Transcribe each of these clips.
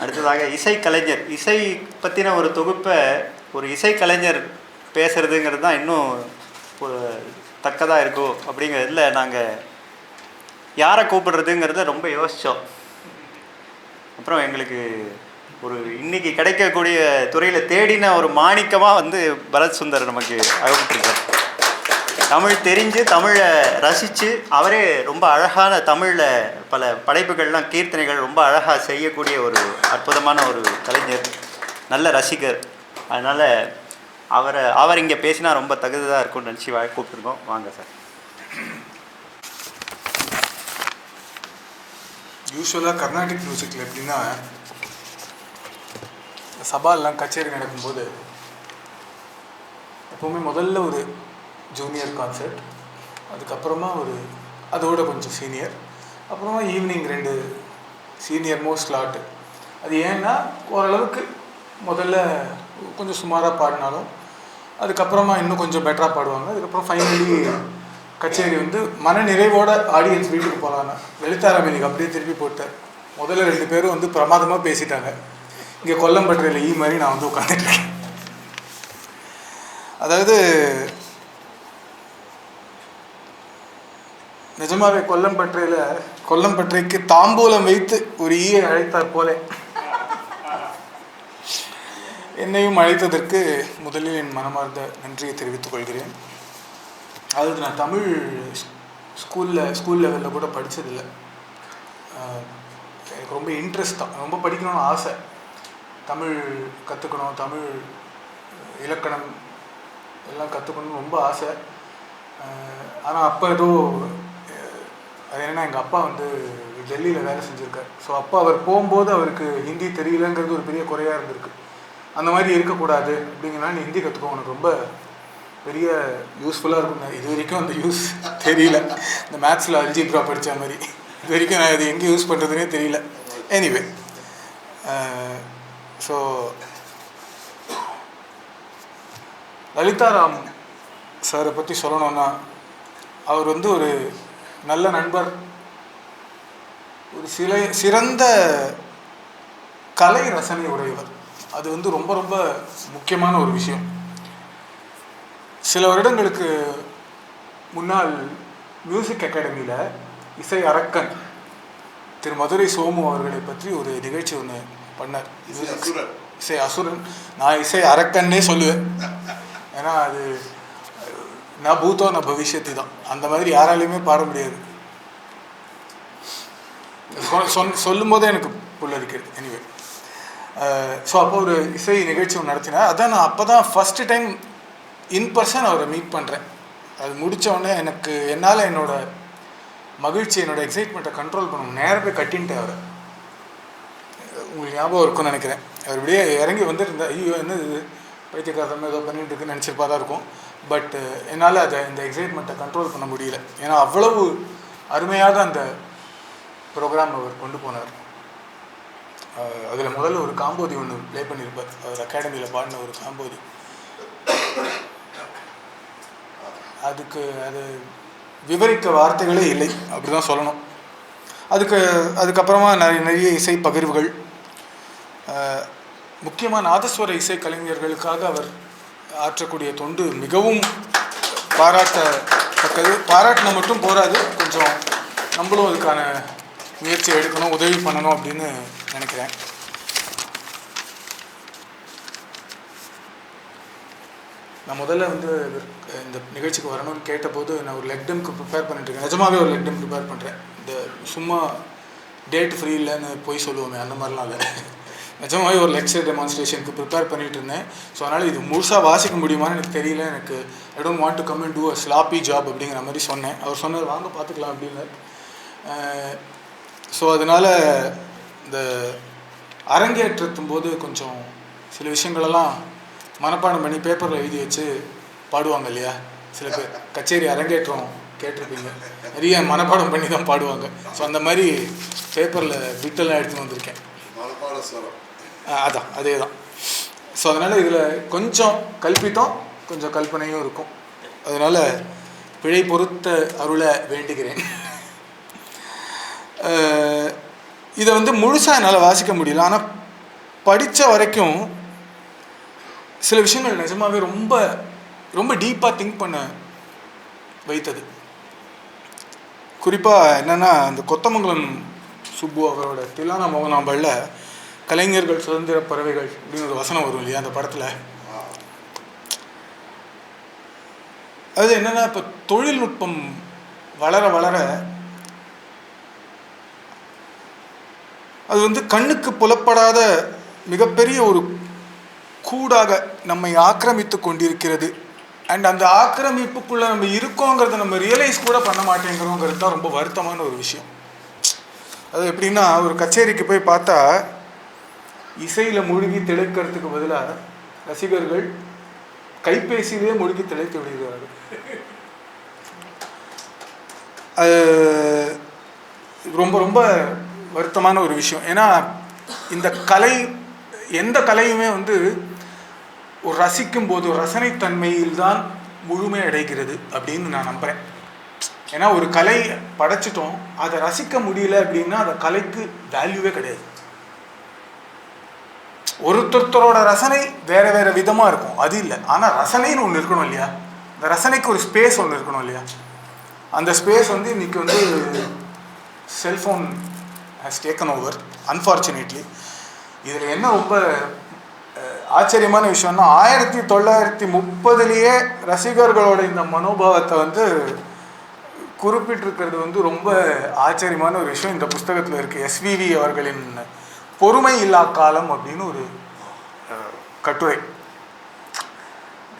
அடுத்ததாக இசைக்கலைஞர், இசை பற்றின ஒரு தொகுப்பை ஒரு இசைக்கலைஞர் பேசுகிறதுங்கிறது தான் இன்னும் ஒரு தக்கதாக இருக்கும். அப்படிங்கிறதுல நாங்கள் யாரை கூப்பிடுறதுங்கிறத ரொம்ப யோசித்தோம். அப்புறம் எங்களுக்கு ஒரு இன்றைக்கி கிடைக்கக்கூடிய துறையில் தேடின ஒரு மாணிக்கமாக வந்து பரத் சுந்தர் நமக்கு அகப்பட்டிருக்கார். தமிழ் தெரிஞ்சு தமிழை ரசித்து அவரே ரொம்ப அழகான தமிழில் பல படைப்புகள்லாம் கீர்த்தனைகள் ரொம்ப அழகாக செய்யக்கூடிய ஒரு அற்புதமான ஒரு கலைஞர், நல்ல ரசிகர். அதனால் அவர் இங்கே பேசினா ரொம்ப தகுதியாக இருக்கும்னு நினச்சி கூப்பிட்டுருக்கோம். வாங்க சார். யூஸ்வலாக கர்நாடிக் மியூசிக்கில் எப்படின்னா சபாலெலாம் கச்சேரி நடக்கும்போது எப்போவுமே முதல்ல ஒரு ஜூனியர் கான்சர்ட், அதுக்கப்புறமா அதோட கொஞ்சம் சீனியர், அப்புறமா ஈவினிங் 2 சீனியர் மோஸ்ட் ஸ்லாட்டு. அது ஏன்னா ஓரளவுக்கு முதல்ல கொஞ்சம் சுமாராக பாடினாலும் அதுக்கப்புறமா இன்னும் கொஞ்சம் பெட்டராக பாடுவாங்க. அதுக்கப்புறம் ஃபைனலி கச்சேரி வந்து மன நிறைவோட ஆடியன்ஸ் வீட்டுக்கு போகலான்னு லலிதாராமணிக்கு அப்படியே திருப்பி போட்டார். முதல்ல 2 பேரும் வந்து பிரமாதமாக பேசிட்டாங்க. இங்கே கொல்லம்பற்றையில் மாதிரி நான் வந்து உட்காந்துட்ருக்கேன். அதாவது நிஜமாவே கொல்லம்பற்றைக்கு தாம்பூலம் வைத்து ஒரு ஈயை அழைத்தார் போல என்னையும் அழைத்ததற்கு முதலில் என் மனமார்ந்த நன்றியை தெரிவித்துக் கொள்கிறேன். அதாவது நான் தமிழ் ஸ்கூல் லெவலில் கூட படித்ததில்லை. எனக்கு ரொம்ப இன்ட்ரெஸ்ட் தான், ரொம்ப படிக்கணும்னு ஆசை, தமிழ் கற்றுக்கணும், தமிழ் இலக்கணம் எல்லாம் கற்றுக்கணும்னு ரொம்ப ஆசை. ஆனால் அப்போ ஏதோ அது என்னென்னா எங்கள் அப்பா வந்து டெல்லியில் வேலை செஞ்சுருக்கார். ஸோ அப்போ அவர் போகும்போது அவருக்கு ஹிந்தி தெரியலங்கிறது ஒரு பெரிய குறையாக இருந்திருக்கு. அந்த மாதிரி இருக்கக்கூடாது அப்படிங்கிறனால நீ ஹிந்தி கற்றுக்கோ, உனக்கு ரொம்ப பெரிய யூஸ்ஃபுல்லாக இருக்கும். இது வரைக்கும் அந்த யூஸ் தெரியல. இந்த மேத்ஸில் அல்ஜிப்ரா படித்த மாதிரி இது வரைக்கும் நான் இது எங்கே யூஸ் பண்ணுறதுனே தெரியல. எனிவே, ஸோ லலிதாராம் சாரை பற்றி சொல்லணும்னா அவர் வந்து ஒரு நல்ல நண்பர், ஒரு சிறந்த கலை ரசனை உடையவர். அது வந்து ரொம்ப ரொம்ப முக்கியமான ஒரு விஷயம். சில வருடங்களுக்கு முன்னால் மியூசிக் அகாடமியில் இசை அரக்கன் திரு மதுரை சோமு அவர்களை பற்றி ஒரு நிகழ்ச்சி ஒன்று பண்ணார். இசை அசுரன், நான் இசை அரக்கன்னே சொல்லுவேன். ஏன்னா அது நான் பூத்தோ நான் பவிஷ்யத்து தான், அந்த மாதிரி யாராலையுமே பாட முடியாது. சொல்லும் போதே எனக்கு புல்லரிக்கிறது. எனிவே, ஸோ அப்போ ஒரு இசை நிகழ்ச்சி ஒன்று நடத்தினேன். அதான் நான் அப்போ தான் ஃபஸ்ட்டு டைம் இன் பர்சன் அவரை மீட் பண்ணுறேன். அது முடித்தோடனே என்னால் என்னோடய மகிழ்ச்சி, என்னோடய எக்ஸைட்மெண்ட்டை கண்ட்ரோல் பண்ணணும். நேராக போய் கட்டின்ட்டேன் அவரை. உங்களுக்கு ஞாபகம் இருக்கும்னு நினைக்கிறேன். அவர் இப்படியே இறங்கி வந்துருந்தேன். ஐயோ என்ன இது பைத்தியக்காரத்தமாக ஏதோ பண்ணிட்டு இருக்குன்னு நினச்சிருப்பா தான் இருக்கும். பட் என்னால் இந்த எக்ஸைட்மெண்ட்டை கண்ட்ரோல் பண்ண முடியல. ஏன்னா அவ்வளவு அருமையாக அந்த ப்ரோக்ராம் அவர் கொண்டு போனார். அதில் முதல்ல ஒரு காம்போதி ஒன்று ப்ளே பண்ணியிருப்பார். அவர் அகாடமியில் பாடின ஒரு காம்போதி. அது விவரிக்க வார்த்தைகளே இல்லை, அப்படி தான் சொல்லணும். அதுக்கப்புறமா நிறைய இசை பகிர்வுகள், முக்கியமாக நாதஸ்வர இசை கலைஞர்களுக்காக அவர் ஆற்றக்கூடிய தொண்டு மிகவும் பாராட்டத்தக்கது. பாராட்டின மட்டும் போராது, கொஞ்சம் நம்மளும் அதுக்கான முயற்சி எடுக்கணும், உதவி பண்ணணும் அப்படின்னு நினைக்கிறேன். நான் முதல்ல வந்து இந்த நிகழ்ச்சிக்கு வரணும்னு கேட்டபோது நான் ஒரு லெக்டம்க்கு ப்ரிப்பேர் பண்ணிட்டுருக்கேன். நிஜமாகவே ஒரு லெக்டம் ப்ரிப்பேர் பண்ணுறேன். இந்த சும்மா டேட் ஃப்ரீ இல்லைன்னு போய் சொல்லுவோமே அந்த மாதிரிலாம் இல்லை. நிஜமாகவே ஒரு லெக்சர் டெமான்ஸ்ட்ரேஷனுக்கு ப்ரிப்பேர் பண்ணிகிட்டு இருந்தேன். ஸோ அதனால் இது முழுசாக வாசிக்க முடியுமான்னு எனக்கு தெரியல. எனக்கு I don't want to come and do a sloppy job அப்படிங்கிற மாதிரி சொன்னேன். அவர் சொன்னார் வாங்க பார்த்துக்கலாம் அப்படின்னு. ஸோ அதனால் இந்த அரங்கேற்றத்தும் போது கொஞ்சம் சில விஷயங்களெல்லாம் மனப்பாடம் பண்ணி பேப்பரில் எழுதி வச்சு பாடுவாங்க இல்லையா சில பேர். கச்சேரி அரங்கேற்றம் கேட்டிருப்பீங்க, நிறைய மனப்பாடம் பண்ணி தான் பாடுவாங்க. ஸோ அந்த மாதிரி பேப்பரில் பிட்டெல்லாம் எடுத்துன்னு வந்திருக்கேன். அதே தான். ஸோ அதனால் இதில் கொஞ்சம் கல்பித்தம் கொஞ்சம் கல்பனையும் இருக்கும். அதனால் பிழை பொறுத்த அருளை வேண்டுகிறேன். இதை வந்து முழுசாக என்னால் வாசிக்க முடியல. ஆனால் படித்த வரைக்கும் சில விஷயங்கள் நிஜமாவே ரொம்ப ரொம்ப டீப்பாக திங்க் பண்ண வைத்தது. குறிப்பாக என்னென்னா, அந்த கொத்தமங்கலம் சுப்பு அவரோட தில்லானா மோகனாம்பல்ல கலைஞர்கள் சுதந்திர பறவைகள் அப்படின்னு ஒரு வசனம் வரும் இல்லையா அந்த படத்தில். அது என்னென்னா, இப்போ தொழில்நுட்பம் வளர வளர அது வந்து கண்ணுக்கு புலப்படாத மிகப்பெரிய ஒரு கூடாக நம்மை ஆக்கிரமித்து கொண்டிருக்கிறது. அண்ட் அந்த ஆக்கிரமிப்புக்குள்ளே நம்ம இருக்கோங்கிறத நம்ம ரியலைஸ் கூட பண்ண மாட்டேங்கிறோங்கிறது தான் ரொம்ப வருத்தமான ஒரு விஷயம். அது எப்படின்னா, ஒரு கச்சேரிக்கு போய் பார்த்தா இசையில் மூழ்கி திளைக்கிறதுக்கு பதிலாக ரசிகர்கள் கைபேசியிலே மூழ்கி திளைத்து விடுகிறார்கள். அது ரொம்ப ரொம்ப வருத்தமான ஒரு விஷயம். ஏன்னா இந்த கலை, எந்த கலையுமே வந்து ஒரு ரசிக்கும் போது ஒரு ரசனைத்தன்மையில் தான் முழுமை அடைகிறது அப்படின்னு நான் நம்புகிறேன். ஏன்னா ஒரு கலை படைச்சிட்டோம், அதை ரசிக்க முடியல அப்படின்னா அந்த கலைக்கு வேல்யூவே கிடையாது. ஒருத்தரோட ரசனை வேற வேற விதமாக இருக்கும், அது இல்லை. ஆனால் ரசனைன்னு ஒன்று இருக்கணும் இல்லையா? இந்த ரசனைக்கு ஒரு ஸ்பேஸ் ஒன்று இருக்கணும் இல்லையா? அந்த ஸ்பேஸ் வந்து இன்னைக்கு வந்து cellphone has taken over unfortunately. இதில் என்ன ரொம்ப ஆச்சரியமான விஷயம்னா, 1930 ரசிகர்களோட இந்த மனோபாவத்தை வந்து குறிப்பிட்டிருக்கிறது வந்து ரொம்ப ஆச்சரியமான ஒரு விஷயம். இந்த புஸ்தகத்தில் இருக்குது. SVV அவர்களின் பொறுமை இல்லா காலம் அப்படின்னு ஒரு கட்டுரை.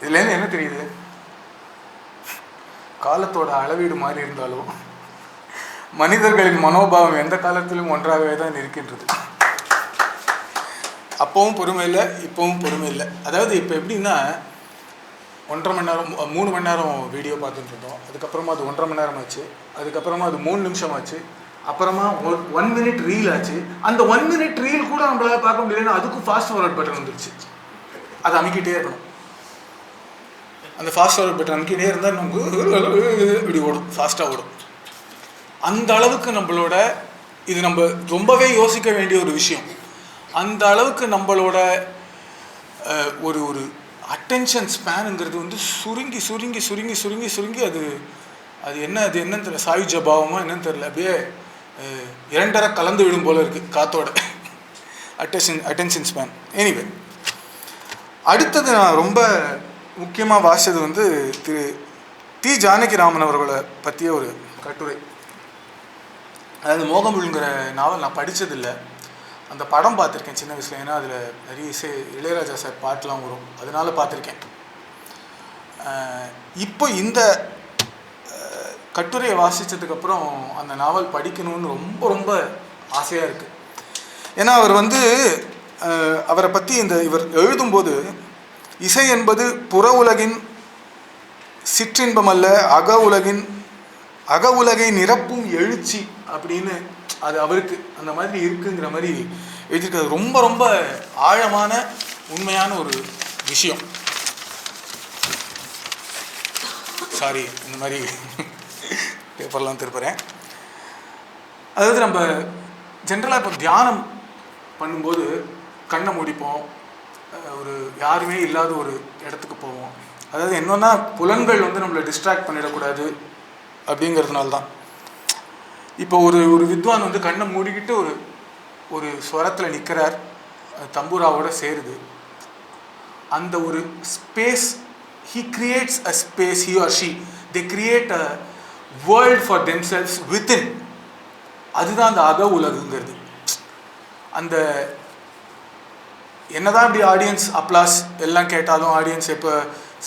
இதுலேருந்து என்ன தெரியுது? காலத்தோட அளவீடு மாறி இருந்தாலும் மனிதர்களின் மனோபாவம் எந்த காலத்திலும் ஒன்றாகவே தான் இருக்கின்றது. அப்போவும் பொறுமை இல்லை, இப்போவும் பொறுமை இல்லை. அதாவது இப்போ எப்படின்னா, 1.5 மணி நேரம் 3 மணி நேரம் வீடியோ பார்த்துட்டு இருந்தோம். அதுக்கப்புறமா அது 1.5 மணி நேரம் ஆச்சு. அதுக்கப்புறமா அது 3 நிமிஷம் ஆச்சு. அப்புறமா 1 மினிட் ரீல் ஆச்சு. அந்த 1 மினிட் ரீல் கூட நம்மளால பார்க்க முடியலன்னா அதுக்கும் ஃபாஸ்ட் ஃபார்வர்ட் பட்டன் வந்துருச்சு. அதை அமைக்கிட்டே இருக்கணும். அந்த ஃபாஸ்ட் ஃபார்வர்ட் பட்டன் அமைக்கிட்டே இருந்தால் நமக்கு இப்படி ஓடும், ஃபாஸ்ட்டாக ஓடும். அந்த அளவுக்கு நம்மளோட இது நம்ம ரொம்பவே யோசிக்க வேண்டிய ஒரு விஷயம். அந்த அளவுக்கு நம்மளோட ஒரு ஒரு அட்டென்ஷன் ஸ்பேனுங்கிறது வந்து சுருங்கி சுருங்கி சுருங்கி சுருங்கி சுருங்கி அது அது என்னன்னு தெரியல, சாயுஜ பாவமா என்னன்னு தெரியல, அப்படியே 2.5 கலந்து விடும் போல இருக்குது காத்தோட அட்டென்ஷன் ஸ்பேன். எனிவே, அடுத்தது நான் ரொம்ப முக்கியமாக வாசித்தது வந்து திரு தி. ஜானகிராமன் அவர்களை பற்றிய ஒரு கட்டுரை. அதாவது மோகமுள்ங்கிற நாவல் நான் படித்ததில்லை, அந்த படம் பார்த்துருக்கேன் சின்ன வயசில். ஏன்னா அதில் நிறைய இளையராஜா சார் பாட்டெலாம் வரும், அதனால் பார்த்துருக்கேன். இப்போ இந்த கட்டுரையை வாசித்ததுக்கப்புறம் அந்த நாவல் படிக்கணும்னு ரொம்ப ரொம்ப ஆசையாக இருக்குது. ஏன்னா அவர் வந்து அவரை பற்றி இவர் எழுதும்போது, இசை என்பது புற உலகின் சிற்றின்பம் அல்ல, அக உலகை நிரப்பும் எழுச்சி அப்படின்னு அது அவருக்கு அந்த மாதிரி இருக்குங்கிற மாதிரி எழுதியிருக்காது. ரொம்ப ரொம்ப ஆழமான உண்மையான ஒரு விஷயம். சாரி, இந்த மாதிரி பேப்பர்லாம் திருப்புறேன். அதாவது நம்ம ஜென்ரலாக இப்போ தியானம் பண்ணும்போது கண்ணை மூடிப்போம், ஒரு யாருமே இல்லாத ஒரு இடத்துக்கு போவோம். அதாவது என்னன்னா, புலன்கள் வந்து நம்மளை டிஸ்ட்ராக்ட் பண்ணிடக்கூடாது அப்படிங்கிறதுனால தான். இப்போ ஒரு வித்வான் வந்து கண்ணை மூடிக்கிட்டு ஒரு ஸ்வரத்தில் நிற்கிறார், தம்பூராவோட சேருது. அந்த ஒரு space, he creates a space, he or she, they create a world for themselves within. அதுதான் அந்த அக உலகுங்கிறது. அந்த என்னதான் இப்படி ஆடியன்ஸ் அப்ளாஸ் எல்லாம் கேட்டாலும், ஆடியன்ஸ் இப்போ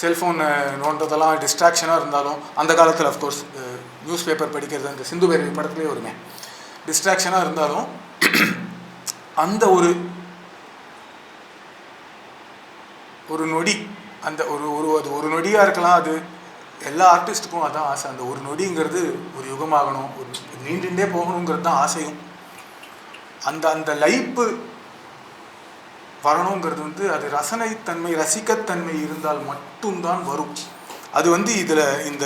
செல்ஃபோன் நோன்றதெல்லாம் டிஸ்ட்ராக்ஷனாக இருந்தாலும், அந்த காலத்தில் அஃப்கோர்ஸ் நியூஸ் பேப்பர் படிக்கிறது, அந்த சிந்து பேரவி படத்துலேயே வருமே, டிஸ்ட்ராக்ஷனாக இருந்தாலும் அந்த ஒரு நொடி, அந்த ஒரு நொடியாக இருக்கலாம். அது எல்லா ஆர்டிஸ்ட்டுக்கும் அதான் ஆசை. அந்த ஒரு நொடிங்கிறது ஒரு யுகமாகணும், ஒரு நீண்டுண்டே போகணுங்கிறது தான் ஆசையும். அந்த லைப்பு வரணுங்கிறது வந்து அது ரசனைத்தன்மை, ரசிக்கத்தன்மை இருந்தால் மட்டும்தான் வரும். அது வந்து இதில் இந்த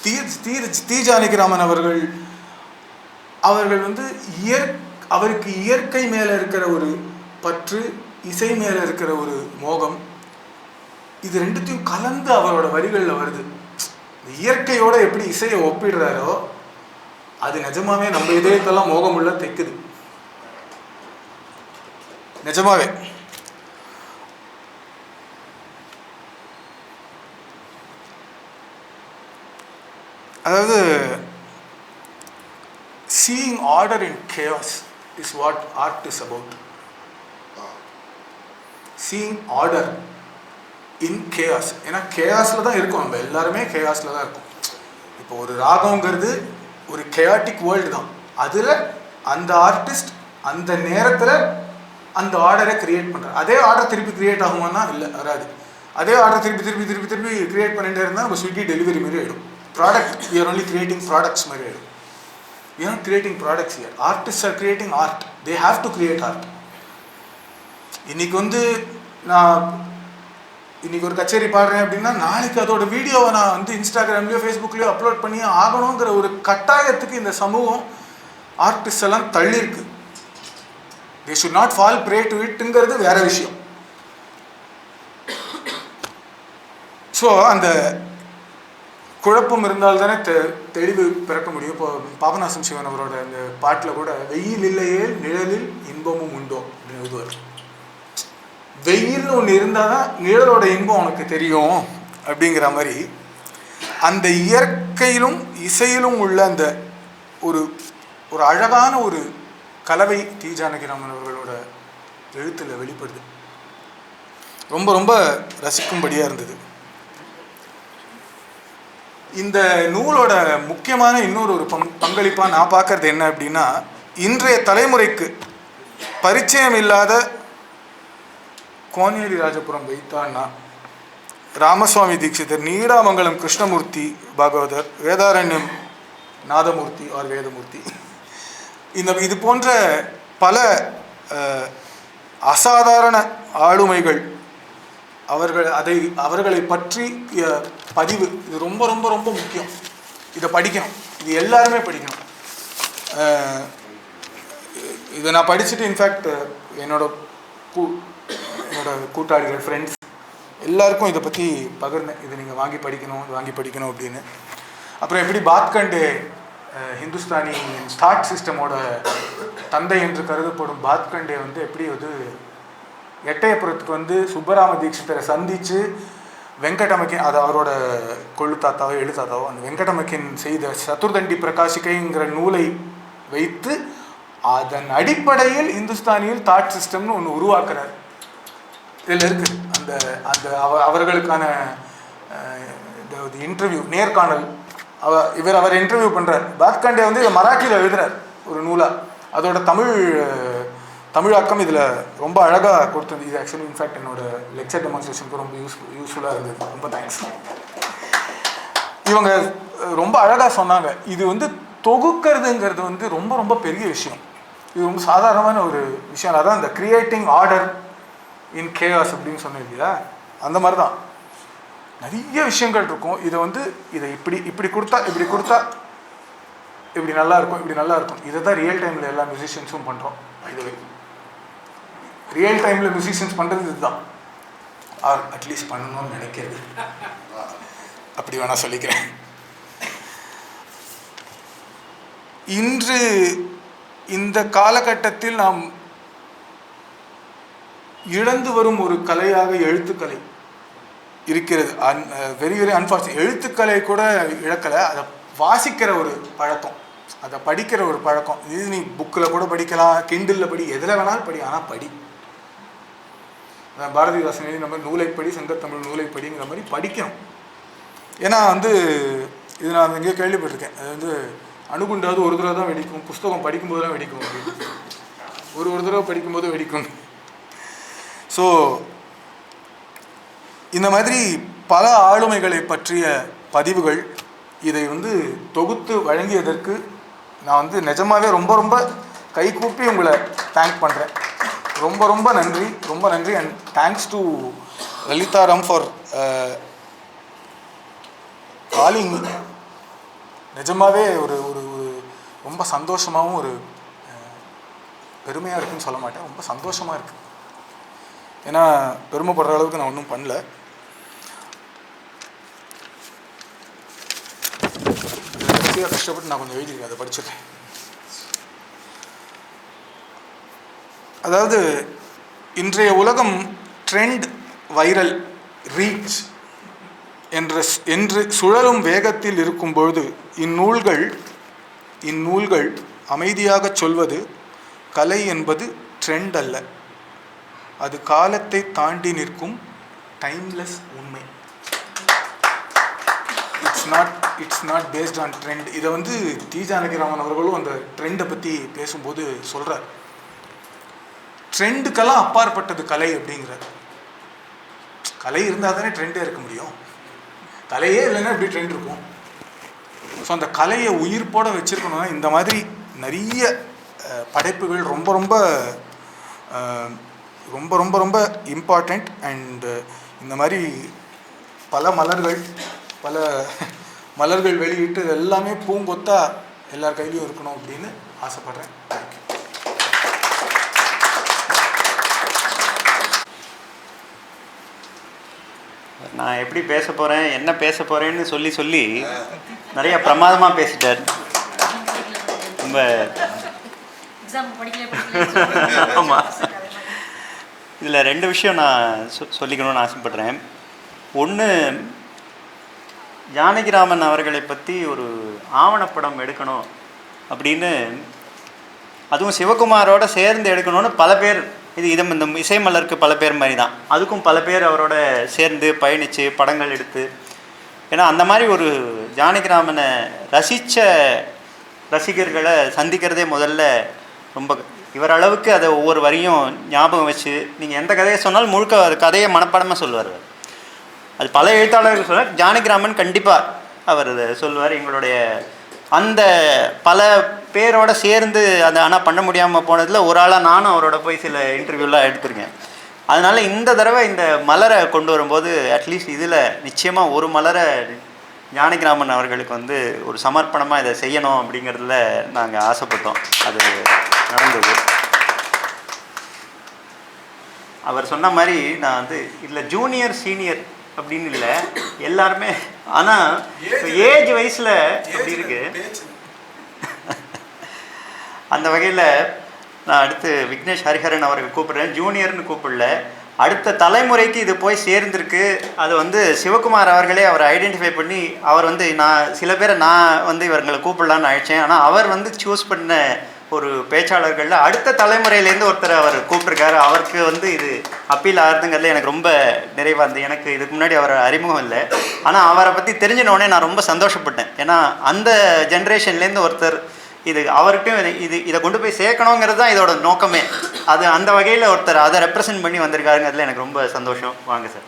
தி. ஜானகிராமன் அவர்கள் வந்து அவருக்கு இயற்கை மேலே இருக்கிற ஒரு பற்று பற்று, இசை மேலே இருக்கிற ஒரு மோகம், இது ரெண்டுத்தையும் கலந்து அவரோட வரிகளில் வருது. இயற்கையோட எப்படி இசையை ஒப்பிடுறாரோ அது நிஜமாவே நம்ம இதயத்தெல்லாம் மோகமுள்ள தைக்குது. நிஜமாவே. அதாவது seeing order in chaos is what art is about. Seeing order in chaos. ஏன்னா கேயாஸில் தான் இருக்கும், நம்ம எல்லாருமே கேயாஸில் தான் இருக்கும். இப்போ ஒரு ராகங்கிறது ஒரு கேயாட்டிக் வேர்ல்டு தான். அதில் அந்த ஆர்டிஸ்ட் அந்த நேரத்தில் அந்த ஆர்டரை கிரியேட் பண்ணுறார். அதே ஆர்டர் திருப்பி கிரியேட் ஆகுமானா இல்லை, வராது. அதே ஆர்டர் திருப்பி திருப்பி திருப்பி திருப்பி கிரியேட் பண்ணிகிட்டே இருந்தால் நம்ம ஸ்விக்கி டெலிவரி மாதிரி ஆகிடும். Product, we are only creating products மாதிரி ஆகிடும். We are not creating products here. Artists are creating art. They have to create art. இன்னைக்கு நான் இன்னைக்கு ஒரு கச்சேரி பாடுறேன் அப்படின்னா நாளைக்கு அதோட வீடியோவை நான் இன்ஸ்டாகிராம்லேயோ ஃபேஸ்புக்லேயோ அப்லோட் பண்ணி ஆகணுங்கிற ஒரு கட்டாயத்துக்கு இந்த சமூகம் ஆர்டிஸ்ட் எல்லாம் தள்ளியிருக்கு. they should not fall prey to itங்கிறது வேற விஷயம். ஸோ அந்த குழப்பம் இருந்தால் தானே தெளிவு பிறக்க முடியும். இப்போ பாபநாசம் சிவன் அவரோட அந்த பாட்டில் கூட வெயில் இல்லையே நிழலில் இன்பமும் உண்டோ அப்படின்னு எழுதுவார். வெயில்னு ஒன்று இருந்தால் தான் நிழலோட இன்பம் உனக்கு தெரியும் அப்படிங்கிற மாதிரி அந்த இயற்கையிலும் இசையிலும் உள்ள அந்த ஒரு ஒரு அழகான ஒரு கலவை டி ஜானகிராமன் அவர்களோட எழுத்தில் வெளிப்படுது. ரொம்ப ரொம்ப ரசிக்கும்படியாக இருந்தது. இந்த நூலோட முக்கியமான இன்னொரு பங்களிப்பாக நான் பார்க்கறது என்ன அப்படின்னா, இன்றைய தலைமுறைக்கு பரிச்சயம் இல்லாத கோனேரி ராஜபுரம் வைத்தான்னா, ராமசுவாமி தீட்சிதர், நீடாமங்கலம் கிருஷ்ணமூர்த்தி பாகவதர், வேதாரண்யம் நாதமூர்த்தி ஆர் வேதமூர்த்தி, இது போன்ற பல அசாதாரண ஆளுமைகள், அவர்களை பற்றி பதிவு, இது ரொம்ப ரொம்ப ரொம்ப முக்கியம். இதை படிக்கணும், இது எல்லாருமே படிக்கணும். இதை நான் படிச்சுட்டு இன்ஃபேக்ட் என்னோட கூட்டாளிகள், ஃப்ரெண்ட்ஸ் எல்லாருக்கும் இதை பற்றி பகிர்ந்தேன். இதை நீங்கள் வாங்கி படிக்கணும் அப்படின்னு. அப்புறம் எப்படி பாத்கண்டே ஹிந்துஸ்தானி தாட் சிஸ்டமோட தந்தை என்று கருதப்படும் பாத்கண்டே எப்படி எட்டயபுரத்துக்கு சுப்பராம தீட்சிதரை சந்தித்து வெங்கடமக்கின், அது அவரோட கொள்ளு தாத்தாவோ எழு தாத்தாவோ, அந்த வெங்கடமக்கின் செய்த சதுர்தண்டி பிரகாசிக்கைங்கிற நூலை வைத்து அதன் அடிப்படையில் இந்துஸ்தானியில் தாட் சிஸ்டம்னு ஒன்று உருவாக்குறார். இதில் இருக்குது அந்த அந்த அவர்களுக்கான இன்டர்வியூ, நேர்காணல். அவர் இன்டர்வியூ பண்ணுறார். பாத்கண்டே இதை மராட்டியில் எழுதுறார் ஒரு நூலாக. அதோட தமிழாக்கம் இதில் ரொம்ப அழகாக கொடுத்தது. இது ஆக்சுவலி இன்ஃபேக்ட் என்னோட லெக்சர் டெமான்ஸ்ட்ரேஷனுக்கு ரொம்ப யூஸ்ஃபுல்லாக இருந்தது. ரொம்ப தேங்க்ஸ். இவங்க ரொம்ப அழகாக சொன்னாங்க. இது தொகுக்கிறதுங்கிறது ரொம்ப ரொம்ப பெரிய விஷயம். இது ரொம்ப சாதாரணமான ஒரு விஷயம். அதான் இந்த கிரியேட்டிங் ஆர்டர் இன் கேஆஸ் அப்படின்னு சொன்னேன் இல்லையா, அந்த மாதிரி தான் நிறைய விஷயங்கள் இருக்கும். இதை இப்படி கொடுத்தா இப்படி நல்லா இருக்கும். இதை தான் ரியல் டைமில் எல்லா மியூசிஷியன்ஸும் பண்ணுறோம். இதுவே ரியல் டைமில் மியூசிஷியன்ஸ் பண்ணுறது இதுதான், ஆர் அட்லீஸ்ட் பண்ணணும்னு நினைக்கிறது. அப்படி வேணா சொல்லிக்கிறேன். இன்று இந்த காலகட்டத்தில் நாம் இழந்து வரும் ஒரு கலையாக எழுத்துக்கலை இருக்கிறது. Very very unfortunate. எழுத்துக்களை கூட இழக்கலை, அதை வாசிக்கிற ஒரு பழக்கம், அதை படிக்கிற ஒரு பழக்கம். இது நீ புக்கில் கூட படிக்கலாம், கிண்டிலில் படி, எதில் வேணாலும் படி, ஆனால் படி. பாரதிதாசன் எழுதி நம்ம நூலைப்படி, சங்கத்தமிழ் நூலைப்படிங்கிற மாதிரி படிக்கணும். ஏன்னா இது நான் எங்கேயோ கேள்விப்பட்டிருக்கேன். அது அணுகுண்டாவது ஒரு தடவை தான் வெடிக்கும், புஸ்தகம் படிக்கும்போது தான் வெடிக்கும் அப்படின்னு. ஒரு தடவை படிக்கும்போது வெடிக்கும். ஸோ இந்த மாதிரி பல ஆளுமைகளை பற்றிய பதிவுகள், இதை தொகுத்து வழங்கியதற்கு நான் நிஜமாகவே ரொம்ப ரொம்ப கைகூப்பி உங்களை தேங்க் பண்ணுறேன். ரொம்ப ரொம்ப நன்றி. And thanks to Lalitharam for calling. நிஜமாகவே ஒரு ஒரு ரொம்ப சந்தோஷமாகவும் ஒரு பெருமையாக இருக்குன்னு சொல்ல மாட்டேன், ரொம்ப சந்தோஷமாக இருக்குது. ஏன்னா பெருமைப்படுற அளவுக்கு நான் ஒன்றும் பண்ணல. கடைசியாக கஷ்டப்பட்டு நான் கொஞ்சம் எழுதியிருக்கேன், அதை படிச்சிருக்கேன். அதாவது இன்றைய உலகம் ட்ரெண்ட், வைரல், ரீச் என்று சுழலும் வேகத்தில் இருக்கும்பொழுது இந்நூல்கள் அமைதியாக சொல்வது கலை என்பது ட்ரெண்ட் அல்ல, அது காலத்தை தாண்டி நிற்கும் டைம்லெஸ் உண்மை. It's not based on trend. இதை வந்து டி. ஜானகிராமன் அவர்களும் அந்த ட்ரெண்டை பற்றி பேசும்போது சொல்கிறார். ட்ரெண்டுக்கெல்லாம் அப்பாற்பட்டது கலை அப்படிங்கிறார். கலை இருந்தால் தானே ட்ரெண்டே இருக்க முடியும், கலையே இல்லைன்னா எப்படி ட்ரெண்ட் இருக்கும்? ஸோ அந்த கலையை உயிர்ப்போட வச்சுருக்கணும்னா இந்த மாதிரி நிறைய படைப்புகள் ரொம்ப ரொம்ப ரொம்ப ரொம்ப ரொம்ப இம்பார்ட்டண்ட். அண்டு இந்த மாதிரி பல மலர்கள் வெளியிட்டு எல்லாமே பூங்கொத்தா எல்லார் கையிலையும் இருக்கணும் அப்படின்னு ஆசைப்பட்றேன். தேங்க்யூ. நான் எப்படி பேச போகிறேன், என்ன பேச போகிறேன்னு சொல்லி நிறைய பிரமாதமாக பேசிட்டார். ரொம்ப ஆமாம். இதில் 2 விஷயம் நான் சொல்லிக்கணும்னு ஆசைப்படுறேன். ஒன்று, ஜானகிராமன் அவர்களை பற்றி ஒரு ஆவணப்படம் எடுக்கணும் அப்படின்னு, அதுவும் சிவகுமாரோட சேர்ந்து எடுக்கணும்னு பல பேர், இந்த இசை மலருக்கு பல பேர் மாதிரி தான் அதுக்கும் பல பேர் அவரோட சேர்ந்து பயணித்து படங்கள் எடுத்து, ஏன்னா அந்த மாதிரி ஒரு ஜானகிராமனை ரசித்த ரசிகர்களை சந்திக்கிறதே முதல்ல ரொம்ப, இவர் அளவுக்கு அதை ஒவ்வொரு வரியும் ஞாபகம் வச்சு நீங்கள் எந்த கதையை சொன்னாலும் முழுக்க அது கதையை மனப்பாடமாக சொல்லுவார். அது பல எழுத்தாளர்கள் சொல்லுவார், ஜானகிராமன் கண்டிப்பாக அவர் அதை சொல்லுவார். எங்களுடைய அந்த பல பேரோட சேர்ந்து அதை ஆனால் பண்ண முடியாமல் போனதில் ஒரு ஆளாக நானும் அவரோட போய் சில இன்டர்வியூலாம் எடுத்திருக்கேன். அதனால் இந்த தடவை இந்த மலரை கொண்டு வரும்போது அட்லீஸ்ட் இதில் நிச்சயமாக ஒரு மலரை ஜானகிராமன் அவர்களுக்கு வந்து ஒரு சமர்ப்பணமாக இதை செய்யணும் அப்படிங்கிறதுல நாங்கள் ஆசைப்பட்டோம். அது நடந்தது. அவர் சொன்ன மாதிரி நான் வந்து இதில் ஜூனியர் சீனியர் அப்படின்னு இல்லை, எல்லாருமே, ஆனால் ஏஜ் வயசில் அப்படி இருக்கு. அந்த வகையில் நான் அடுத்து விக்னேஷ் ஹரிஹரன் அவர்கள் கூப்பிட்றேன். ஜூனியர்னு கூப்பிடல, அடுத்த தலைமுறைக்கு இது போய் சேர்ந்துருக்கு. அது வந்து சிவகுமார் அவர்களே அவர் ஐடென்டிஃபை பண்ணி, அவர் வந்து சில பேரை நான் வந்து இவர்களை கூப்பிடலான்னு அழைச்சேன். ஆனால் அவர் வந்து சூஸ் பண்ண ஒரு பேச்சாளர்களில் அடுத்த தலைமுறையிலேருந்து ஒருத்தர் அவர் கூப்பிட்ருக்காரு. அவருக்கு வந்து இது அப்பீல் ஆகிறதுங்கிறதுல எனக்கு ரொம்ப நிறைவாக இருந்தது. எனக்கு இதுக்கு முன்னாடி அவர் அறிமுகம் இல்லை, ஆனால் அவரை பற்றி தெரிஞ்சினோடனே நான் ரொம்ப சந்தோஷப்பட்டேன். ஏன்னா அந்த ஜென்ரேஷன்லேருந்து ஒருத்தர் இது அவர்கிட்டையும் இதை கொண்டு போய் சேர்க்கணுங்கிறது தான் இதோட நோக்கமே. அது அந்த வகையில் ஒருத்தர் அதை ரெப்ரசன்ட் பண்ணி வந்திருக்காருங்கிறதுல எனக்கு ரொம்ப சந்தோஷம். வாங்க சார்.